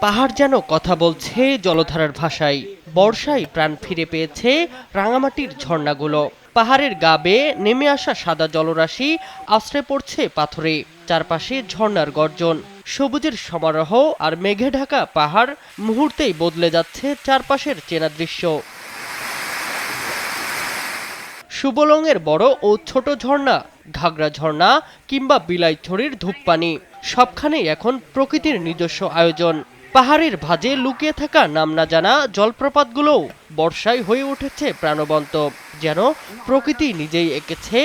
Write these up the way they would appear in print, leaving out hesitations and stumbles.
পাহাড় যেন কথা বলছে জলধারার ভাষায়। বর্ষায় প্রাণ ফিরে পেয়েছে রাঙামাটির ঝর্ণাগুলো। পাহাড়ের গা বেয়ে নেমে আসা সাদা জলরাশি আশ্রে পড়ছে পাথরে। চারপাশে ঝর্ণার গর্জন, সবুজের সমারোহ আর মেঘে ঢাকা পাহাড় মুহূর্তেই বদলে যাচ্ছে চারপাশের চেনা দৃশ্য। সুবলংয়ের বড় ও ছোট ঝর্ণা, ঘাগড়া ঝর্ণা কিংবা বিলাইছড়ির ধূপপানি, সবখানেই এখন প্রকৃতির নিজস্ব আয়োজন। পাহাড়ের ভাঁজে লুকিয়ে থাকা নাম না জানা জলপ্রপাতগুলোও বর্ষায় হয়ে উঠেছে প্রাণবন্ত, যেন প্রকৃতি নিজেই এঁকেছে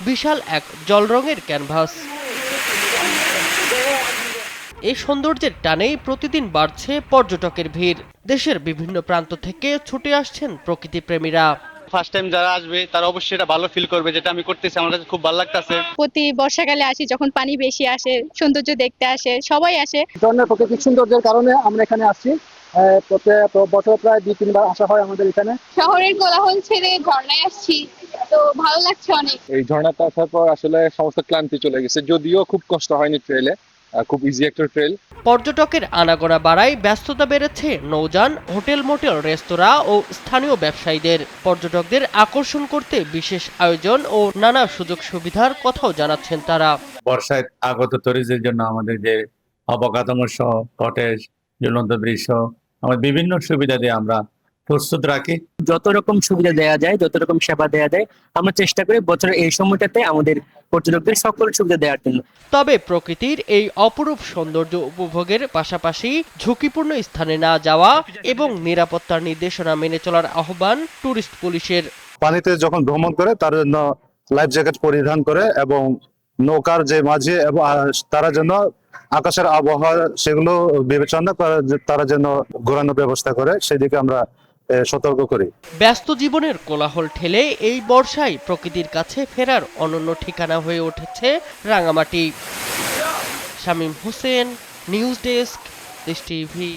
বিশাল এক জলরঙের ক্যানভাস। এই সৌন্দর্যের টানেই প্রতিদিন বাড়ছে পর্যটকের ভিড়। দেশের বিভিন্ন প্রান্ত থেকে ছুটে আসছেন প্রকৃতিপ্রেমীরা। ফার্স্ট টাইম যারা আসবে তারা অবশ্যই এটা ভালো ফিল করবে, যেটা আমি করতেছি আমার কাছে খুব ভালো লাগতেছে। প্রতি বর্ষাকালে আসি, যখন পানি বেশি আসে, সৌন্দর্য দেখতে আসে, সবাই আসে। ধরনের প্রাকৃতিক সৌন্দর্যের কারণে আমরা এখানে আসছি। বছর প্রায় 2-3 বার আসা হয় আমাদের এখানে। শহরের কোলাহল ছেড়ে ঝর্ণায় আসছি, তো ভালো লাগছে অনেক। এই ঝর্ণাটা আসার পর আসলে সমস্ত ক্লান্তি চলে গেছে, যদিও খুব কষ্ট হয়নি ট্রেলে, খুব ইজি একটা ট্রেল। পর্যটকের আনাগোনা বাড়ায় ব্যস্ততা বেড়েছে নৌযান, হোটেল, মোটেল, রেস্তোরাঁ ও স্থানীয় ব্যবসায়ীদের। পর্যটকদের আকর্ষণ করতে বিশেষ আয়োজন ও নানা সুযোগ সুবিধার কথাও জানাচ্ছেন তারা। বর্ষায় আগত ট্যুরিস্টদের জন্য আমাদের যে অবকাঠামো সহ কটেজ, ঝুলন্ত ব্রিজ সহ আমাদের বিভিন্ন সুবিধা দিয়ে আমরা প্রস্তুত রাখি। যত রকম সুবিধা দেওয়া যায়, যত রকম সেবা দেওয়া যায়, আমরা চেষ্টা করি বছরের এই সময়টাতে আমাদের পর্যটকদের সকল সুবিধা দেওয়ার জন্য। তবে প্রকৃতির এই অপরূপ সৌন্দর্য উপভোগের পাশাপাশি ঝুঁকিপূর্ণ স্থানে না যাওয়া এবং নিরাপত্তার নির্দেশনা মেনে চলার আহ্বান ট্যুরিস্ট পুলিশের। পানিতে যখন ভ্রমণ করে তার জন্য লাইফ জ্যাকেট পরিধান করে এবং নৌকার যে মাঝে এবং তারা যেন আকাশের আবহাওয়া সেগুলো বিবেচনা করে তারা যেন ঘোরানোর ব্যবস্থা করে, সেদিকে আমরা সতর্ক করি। ব্যস্ত জীবনের কোলাহল ঠেলে এই বর্ষায় প্রকৃতির কাছে ফেরার অনন্য ঠিকানা হয়ে উঠেছে রাঙামাটি। শামীম হোসেন, নিউজ ডেস্ক, দেশ টিভি।